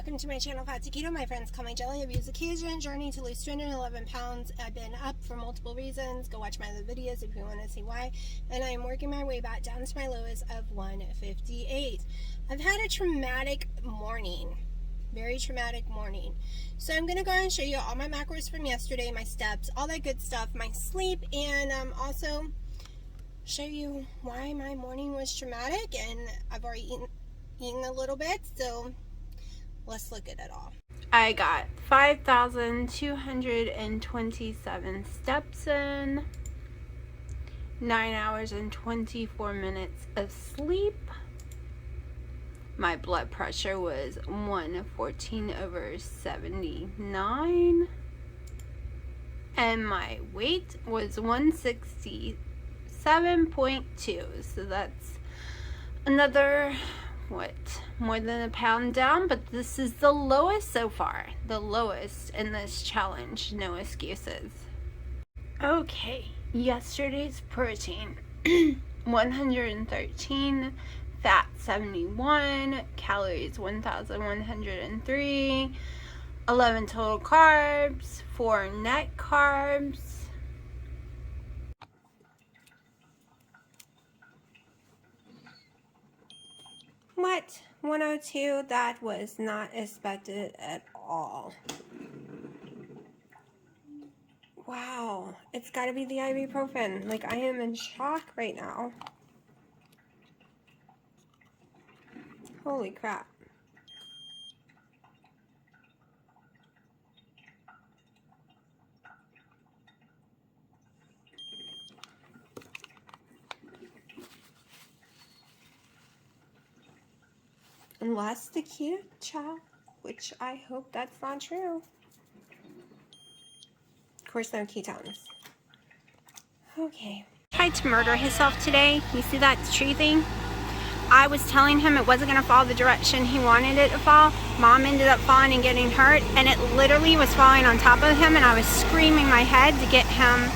welcome to my channel, Fat to Keto. My friends call my jelly. I've used a ketogenic journey to lose 211 pounds. I've been up for multiple reasons. Go watch my other videos if you want to see why. And I'm working my way back down to my lowest of 158. I've had a traumatic morning. Very traumatic morning. So I'm going to go ahead and show you all my macros from yesterday, my steps, all that good stuff, my sleep, and also show you why my morning was traumatic. And I've already eaten a little bit, so let's look at it all. I got 5,227 steps in, 9 hours and 24 minutes of sleep. My blood pressure was 114/79, and my weight was 167.2, so that's another more than a pound down, but this is the lowest so far, the lowest in this challenge. No excuses. Okay, yesterday's protein 113, fat 71, calories 1,103, 11 total carbs, 4 net carbs. What? 102? That was not expected at all. Wow. It's got to be the ibuprofen. Like, I am in shock right now. Holy crap. Unless the keto chow, which I hope that's not true. Of course, no ketones. Okay. Tried to murder himself today. You see that tree thing? I was telling him it wasn't going to fall the direction he wanted it to fall. Mom ended up falling and getting hurt, and it literally was falling on top of him, and I was screaming my head to get him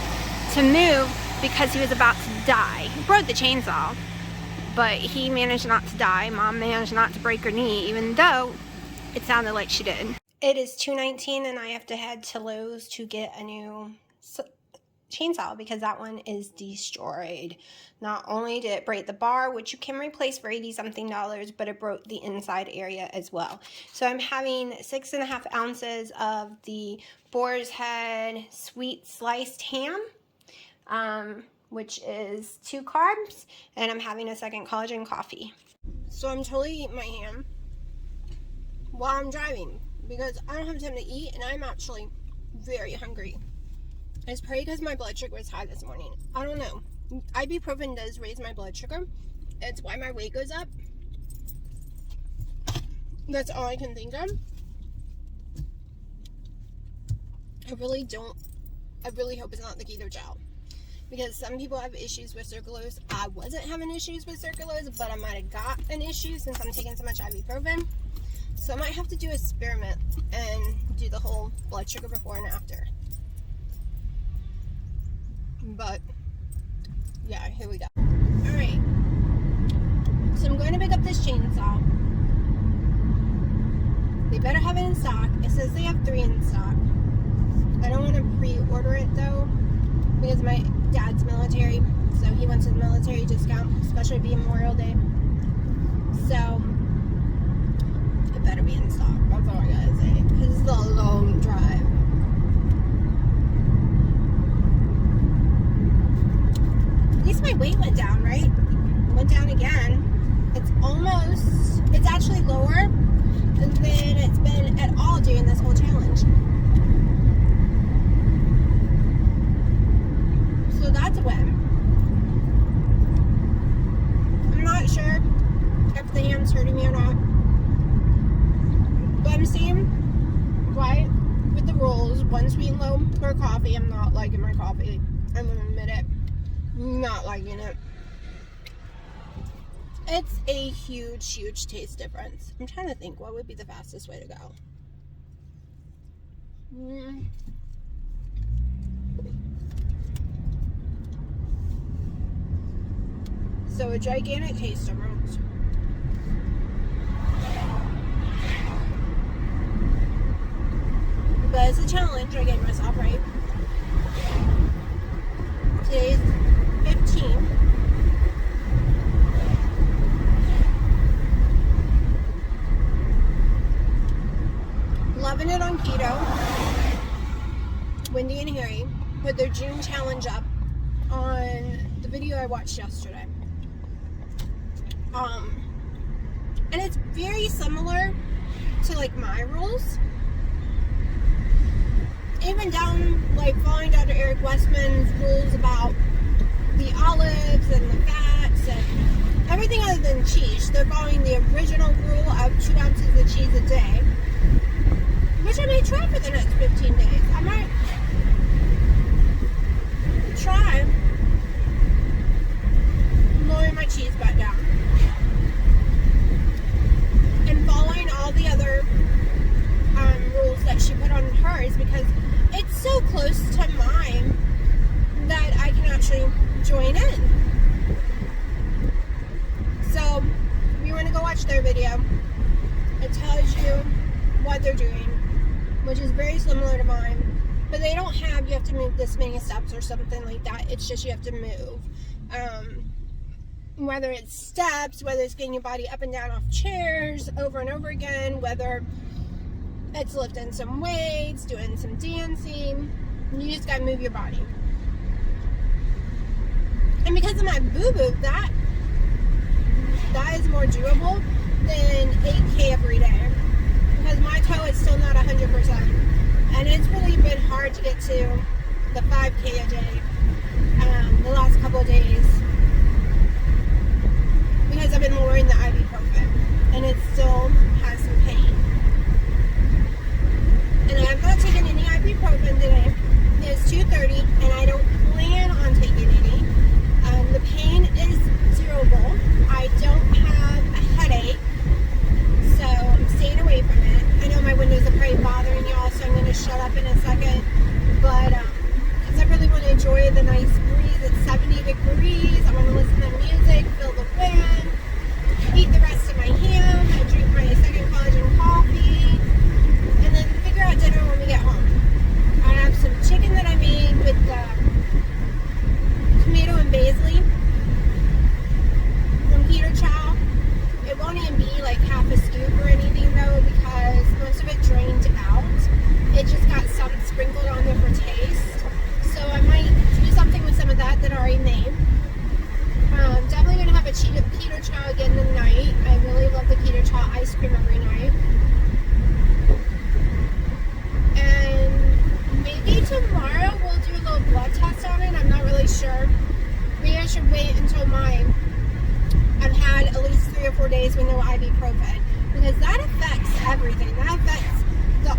to move because he was about to die. He broke the chainsaw, but he managed not to die. Mom managed not to break her knee, even though it sounded like she did. It is 2:19, and I have to head to Lowe's to get a new chainsaw because that one is destroyed. Not only did it break the bar, which you can replace for $80-something, but it broke the inside area as well. So I'm having 6.5 ounces of the Boar's Head sweet sliced ham, which is 2 carbs, and I'm having a second collagen coffee. So I'm totally eating my ham while I'm driving because I don't have time to eat, and I'm actually very hungry. It's probably because my blood sugar was high this morning. I don't know. Ibuprofen does raise my blood sugar. It's why my weight goes up. That's all I can think of. I really hope it's not the keto gel. Because some people have issues with sucralose. I wasn't having issues with sucralose, but I might have got an issue since I'm taking so much ibuprofen. So I might have to do an experiment and do the whole blood sugar before and after. But yeah, here we go. Alright, so I'm going to pick up this chainsaw. They better have it in stock. It says they have 3 in stock. I don't want to pre-order it though because my dad's military, so he wants a military discount, especially being Memorial Day. So it better be in stock. That's all I gotta say, because it's a long drive. At least my weight went down, right? Went down again. It's actually lower than it's been at all during this whole challenge. So that's a win. I'm not sure if the ham's hurting me or not. But I'm seeing right with the rules. 1 sweet and low for coffee. I'm not liking my coffee. I'm gonna admit it. Not liking it. It's a huge taste difference. I'm trying to think what would be the fastest way to go. So a gigantic taste difference. But it's a challenge I gave myself, right? Today's 15. Loving it on keto. Wendy and Harry put their June challenge up on the video I watched yesterday. And it's very similar to like my rules. Even down like following Dr. Eric Westman's rules about the olives and the fats and everything other than cheese. They're following the original rule of 2 ounces of cheese a day, which I may try for the next 15 days. I might try lowering my cheese back down and following all the other rules that she put on hers, because it's so close to mine that I can actually join in. So if you want to go watch their video, it tells you what they're doing, which is very similar to mine, but they don't have, you have to move this many steps or something like that. It's just you have to move. Whether it's steps, whether it's getting your body up and down off chairs over and over again, whether it's lifting some weights, doing some dancing, you just gotta move your body. And because of my boo-boo, that is more doable than 8K every day. Because my toe is still not 100%. And it's really been hard to get to the 5K a day the last couple of days. Because I've been lowering the ibuprofen. And it still has some pain. And I have not taken any ibuprofen today. It's 2:30 and I don't plan on taking any. The pain is doable. I don't have a headache, so I'm staying away from it. I know my windows are probably bothering y'all, so I'm going to shut up in a second. But because I really want to enjoy the nice breeze. It's 70 degrees. I want to listen to music, feel the wind, eat the rest of my ham, I drink my second collagen coffee, and then figure out dinner when we get home. I have some chicken that I made with tomato and basil from keto chow. It won't even be like half a scoop or anything though, because most of it drained out. It just got some sprinkled on there for taste. So I might do something with some of that I already made. Definitely going to have a keto chow again tonight. I really love the keto chow ice cream every night. And maybe tomorrow we'll do a little blood test on it. I'm not really sure. Maybe I should wait until I've had at least 3 or 4 days with no ibuprofen, because that affects everything. That affects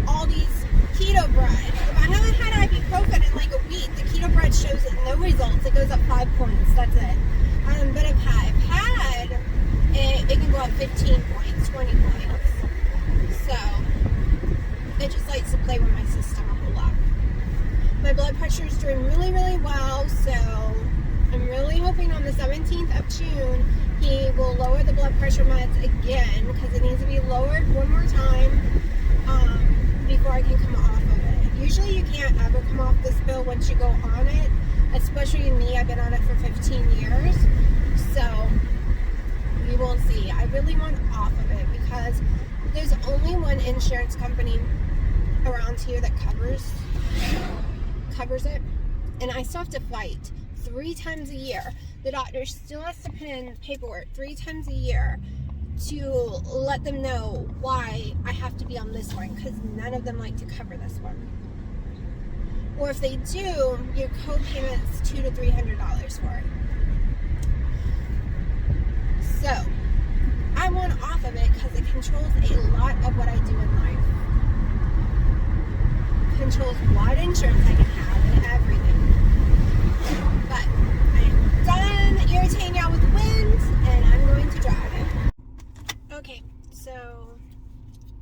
all these keto bread. If I haven't had ibuprofen in like a week, the keto bread shows it no results. It goes up 5 points. That's it. But if I've had it can go up 15 points, 20 points. So it just likes to play with my system a whole lot. My blood pressure is doing really, really well, so I'm really hoping on the 17th of June he will lower the blood pressure meds again, because it needs to be lowered one more time before I can come off of it. Usually you can't ever come off this pill once you go on it, especially me. I've been on it for 15 years, so we will see. I really want off of it because there's only one insurance company around here that covers it, and I still have to fight 3 times a year. The doctor still has to put in paperwork 3 times a year to let them know why I have to be on this one, because none of them like to cover this one. Or if they do, your co-payment's $200 to $300 for it. So I want off of it because it controls a lot of what I do in life. It controls what insurance I can have and everything. But I'm done irritating y'all with wind, and I'm going to drive it. Okay, so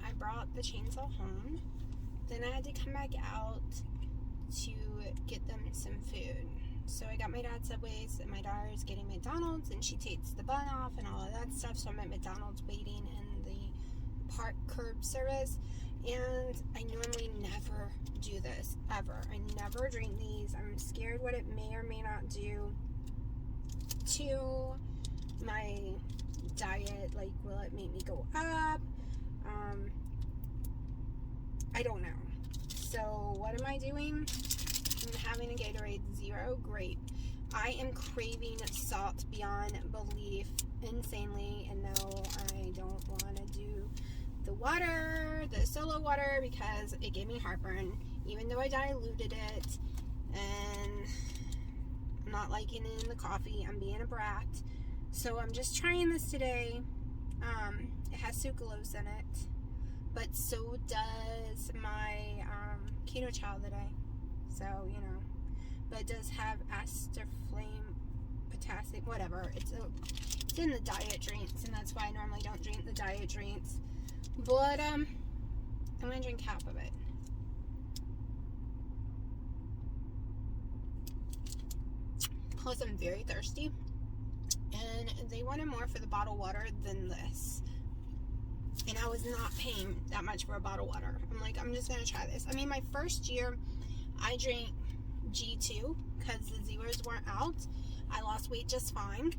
I brought the chainsaw home. Then I had to come back out to get them some food. So I got my dad Subways, and my daughter is getting McDonald's, and she takes the bun off and all of that stuff. So I'm at McDonald's waiting in the park curb service, And I normally never do this, ever. I never drink these. I'm scared what it may or may not do to my diet. Like, will it make me go up? I don't know. So what am I doing? I'm having a Gatorade Zero Grape. I am craving salt beyond belief insanely, and no, I don't want to do the water, the solo water, because it gave me heartburn, even though I diluted it, and I'm not liking it in the coffee. I'm being a brat. So I'm just trying this today. It has sucralose in it, but so does my keto chow today. So, you know, but it does have aspartame, potassium, whatever. It's in the diet drinks, and that's why I normally don't drink the diet drinks. But I'm gonna drink half of it. Plus, I'm very thirsty, and they wanted more for the bottled water than this. And I was not paying that much for a bottle of water. I'm like, I'm just gonna try this. I mean, my first year, I drank G2 because the zeros weren't out. I lost weight just fine.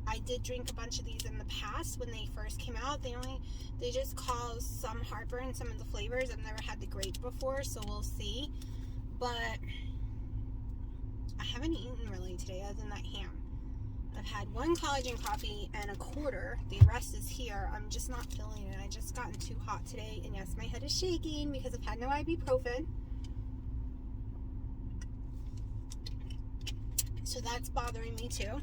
I did drink a bunch of these in the past when they first came out. They just caused some heartburn, some of the flavors. I've never had the grape before, so we'll see. But I haven't eaten really today other than that ham. I've had one collagen coffee and a quarter. The rest is here. I'm just not feeling it. I just gotten too hot today, and yes, my head is shaking because I've had no ibuprofen. So that's bothering me too.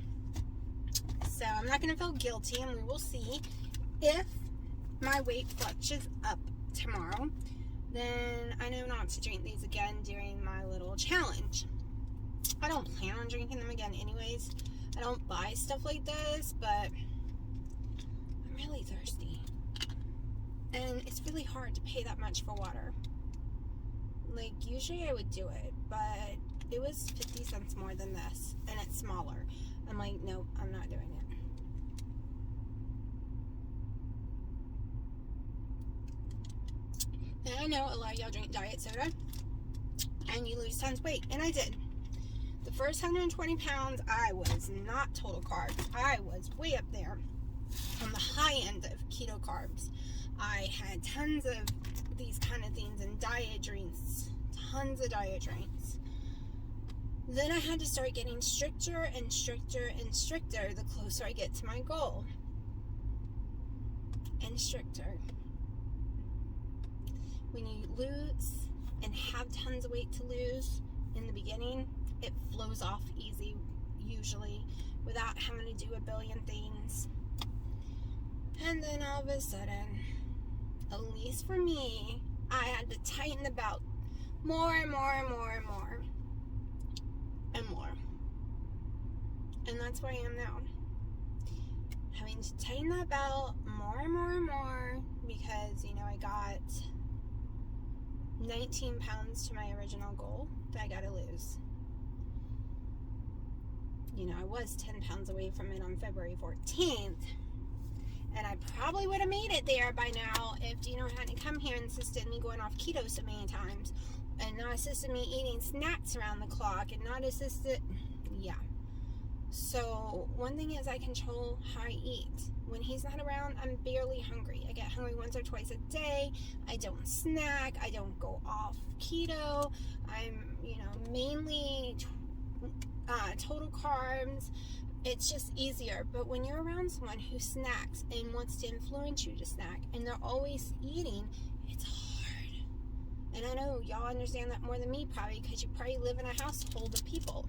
So I'm not going to feel guilty, and we will see. If my weight fluctuates up tomorrow, then I know not to drink these again during my little challenge. I don't plan on drinking them again anyways. I don't buy stuff like this, but I'm really thirsty. And it's really hard to pay that much for water. Like, usually I would do it, but it was 50 cents more than this, and it's smaller. I'm like, nope, I'm not doing it. And I know a lot of y'all drink diet soda, and you lose tons of weight, and I did. The first 120 pounds, I was not total carbs. I was way up there on the high end of keto carbs. I had tons of these kind of things and diet drinks, tons of diet drinks. Then I had to start getting stricter and stricter and stricter the closer I get to my goal. And stricter. When you lose and have tons of weight to lose in the beginning, it flows off easy, usually, without having to do a billion things. And then all of a sudden, at least for me, I had to tighten the belt more and more and more and more. And more. And that's where I am now. Having to tighten that belt more and more and more because, you know, I got 19 pounds to my original goal that I gotta lose. You know, I was 10 pounds away from it on February 14th. And I probably would have made it there by now if Dino hadn't come here and insisted on me going off keto so many times. And not assisted me eating snacks around the clock. And not assisted... Yeah. So, one thing is I control how I eat. When he's not around, I'm barely hungry. I get hungry once or twice a day. I don't snack. I don't go off keto. I'm, you know, mainly total carbs. It's just easier. But when you're around someone who snacks and wants to influence you to snack, and they're always eating, it's hard. And I know y'all understand that more than me probably, because you probably live in a household of people.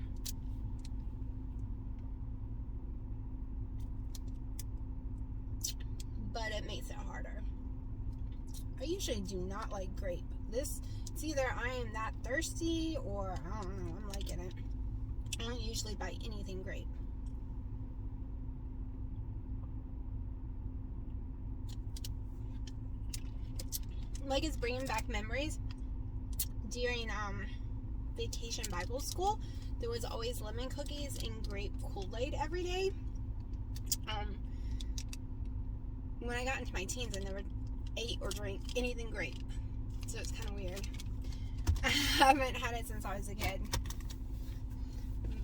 But it makes it harder. I usually do not like grape. It's either I am that thirsty or I don't know, I'm liking it. I don't usually buy anything grape. Like, it's bringing back memories. During vacation Bible school, there was always lemon cookies and grape Kool-Aid every day. When I got into my teens, I never ate or drank anything grape. So it's kind of weird. I haven't had it since I was a kid.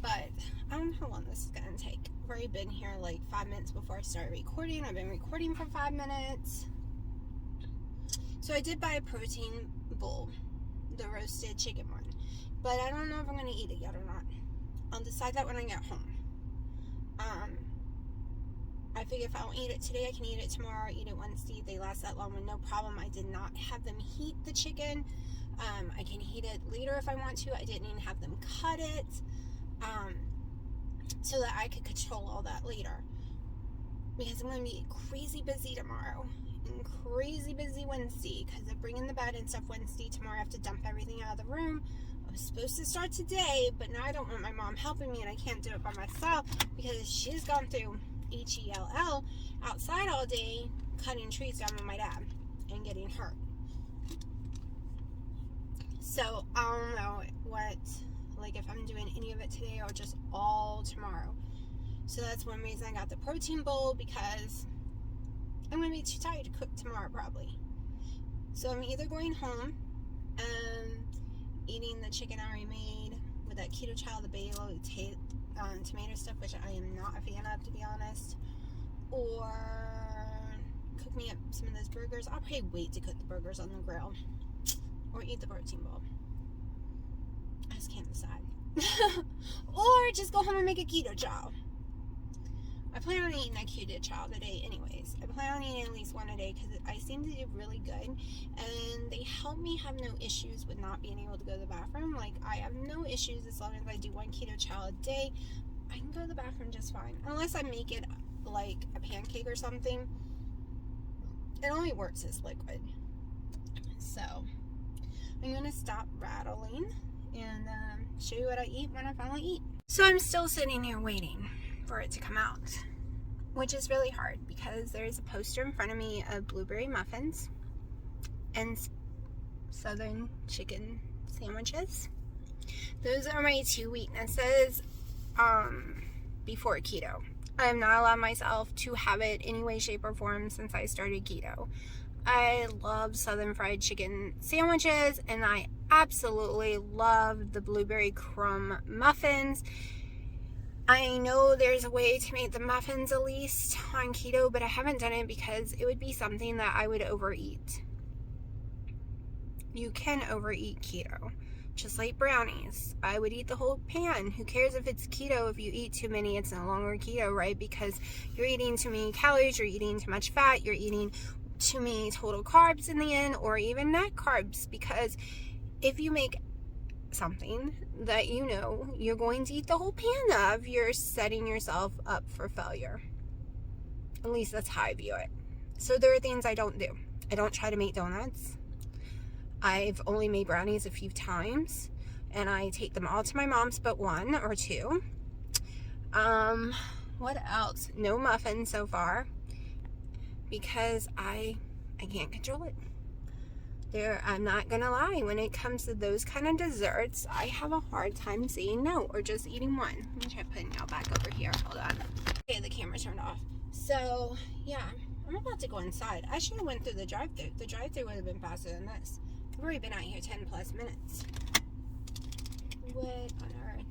But I don't know how long this is going to take. I've already been here like 5 minutes before I started recording. I've been recording for 5 minutes. So I did buy a protein bowl, the roasted chicken one. But I don't know if I'm going to eat it yet or not. I'll decide that when I get home. I figure if I don't eat it today, I can eat it tomorrow, eat it Wednesday. They last that long with no problem. I did not have them heat the chicken. I can heat it later if I want to. I didn't even have them cut it. So that I could control all that later. Because I'm going to be crazy busy tomorrow. And crazy busy Wednesday. Because I'm bringing the bed and stuff Wednesday. Tomorrow I have to dump everything out of the room. I was supposed to start today, but now I don't want my mom helping me, and I can't do it by myself because she's gone through HELL outside all day cutting trees down with my dad and getting hurt. So I don't know what, like if I'm doing any of it today or just all tomorrow. So that's one reason I got the protein bowl, because I'm going to be too tired to cook tomorrow probably. So I'm either going home and eating the chicken I already made with that keto child, the basil, tomato stuff, which I am not a fan of, to be honest, or cook me up some of those burgers. I'll probably wait to cook the burgers on the grill, or eat the protein bowl. I just can't decide. Or just go home and make a keto chow. I plan on eating that keto chow today anyways. I plan on eating at least one a day because I seem to do really good, and they help me have no issues with not being able to go to the bathroom. Like, I have no issues as long as I do one keto chow a day. I can go to the bathroom just fine. Unless I make it like a pancake or something. It only works as liquid. So, I'm going to stop rattling and show you what I eat when I finally eat. So I'm still sitting here waiting for it to come out, which is really hard because there's a poster in front of me of blueberry muffins and southern chicken sandwiches. Those are my two weaknesses before keto. I have not allowed myself to have it any way, shape, or form since I started keto. I love southern fried chicken sandwiches, and I absolutely love the blueberry crumb muffins. I know there's a way to make the muffins at least on keto, but I haven't done it because it would be something that I would overeat. You can overeat keto, just like brownies. I would eat the whole pan. Who cares if it's keto? If you eat too many, it's no longer keto, right? Because you're eating too many calories, you're eating too much fat, you're eating too many total carbs in the end, or even net carbs. Because if you make something that you know you're going to eat the whole pan of, you're setting yourself up for failure. At least that's how I view it. So there are things I don't do. I don't try to make donuts. I've only made brownies a few times, and I take them all to my mom's but one or two. What else? No muffins so far, because I can't control it. I'm not gonna lie, when it comes to those kind of desserts, I have a hard time saying no or just eating one. Let me try putting y'all back over here. Hold on. Okay, the camera turned off. So yeah, I'm about to go inside. I should have went through the drive-thru. The drive-thru would have been faster than this. I've already been out here 10 plus minutes. What on earth?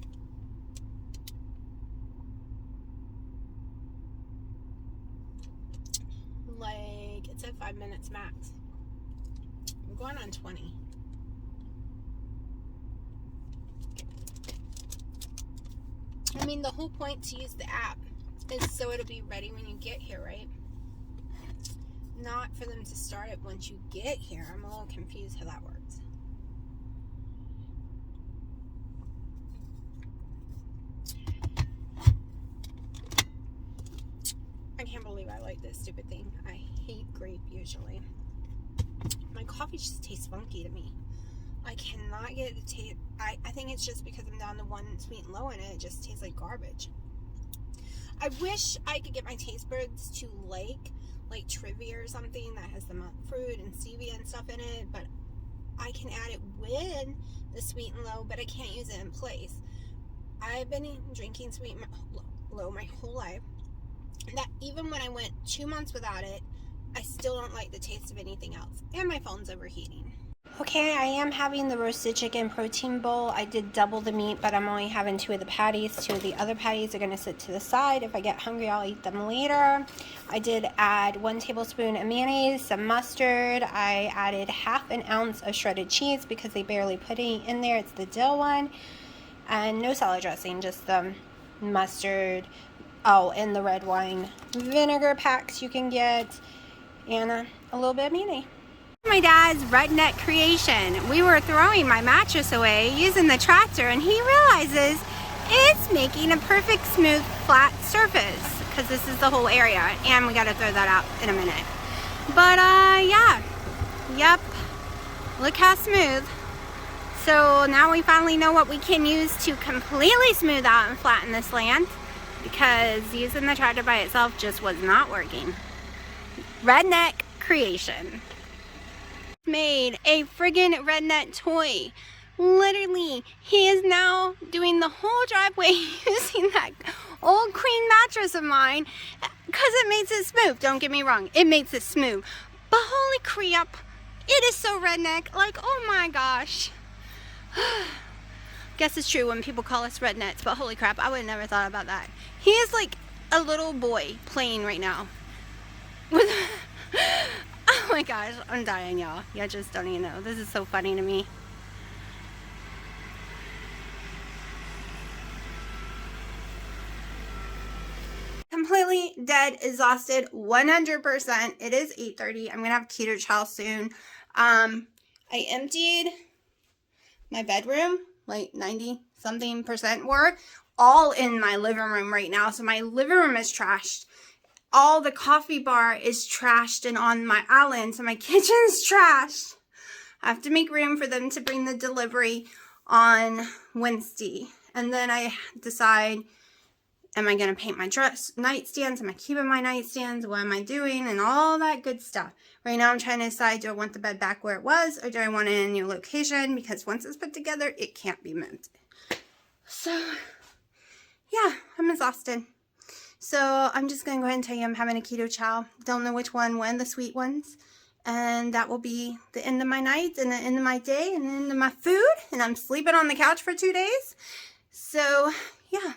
Like, it said 5 minutes max. I'm going on 20. I mean, the whole point to use the app is so it'll be ready when you get here, right? Not for them to start it once you get here. I'm a little confused how that works. I can't believe I like this stupid thing. I hate grape usually. My coffee just tastes funky to me. I cannot get it to taste. I think it's just because I'm down to one sweet and low in it. It just tastes like garbage. I wish I could get my taste buds to like Trivia or something that has the monk fruit and stevia and stuff in it, but I can add it with the sweet and low, but I can't use it in place. I've been drinking sweet and low my whole life. That even when I went 2 months without it, I still don't like the taste of anything else. And my phone's overheating. Okay, I am having the roasted chicken protein bowl. I did double the meat, but I'm only having 2 of the patties. 2 of the other patties are going to sit to the side. If I get hungry, I'll eat them later. I did add 1 tablespoon of mayonnaise, some mustard. I added ½ an ounce of shredded cheese because they barely put any in there. It's the dill one. And no salad dressing, just the mustard. Oh, and the red wine vinegar packs you can get. And a little bit of mayonnaise. My dad's Redneck creation. We were throwing my mattress away using the tractor, and he realizes it's making a perfect smooth flat surface because this is the whole area, and we got to throw that out in a minute. But yeah, yep, look how smooth. So now we finally know what we can use to completely smooth out and flatten this land, because using the tractor by itself just was not working. Redneck creation. Made a friggin' Redneck toy. Literally, he is now doing the whole driveway using that old queen mattress of mine because it makes it smooth. Don't get me wrong, it makes it smooth. But holy crap, it is so redneck. Like, oh my gosh. Guess it's true when people call us rednecks, but holy crap, I would have never thought about that. He is like a little boy playing right now. With oh my gosh, I'm dying, y'all. You just don't even know. This is so funny to me. Completely dead, exhausted, 100%. It is 8:30. I'm gonna have keto chow soon. I emptied my bedroom, like 90-something% were all in my living room right now. So my living room is trashed. All the coffee bar is trashed and on my island, so my kitchen's trashed. I have to make room for them to bring the delivery on Wednesday. And then I decide, am I going to paint my nightstands? Am I keeping my nightstands? What am I doing? And all that good stuff. Right now I'm trying to decide, do I want the bed back where it was, or do I want it in a new location? Because once it's put together, it can't be moved. So, yeah, I'm exhausted. So I'm just going to go ahead and tell you I'm having a keto chow. Don't know which one, the sweet ones. And that will be the end of my night and the end of my day and the end of my food. And I'm sleeping on the couch for 2 days. So, yeah.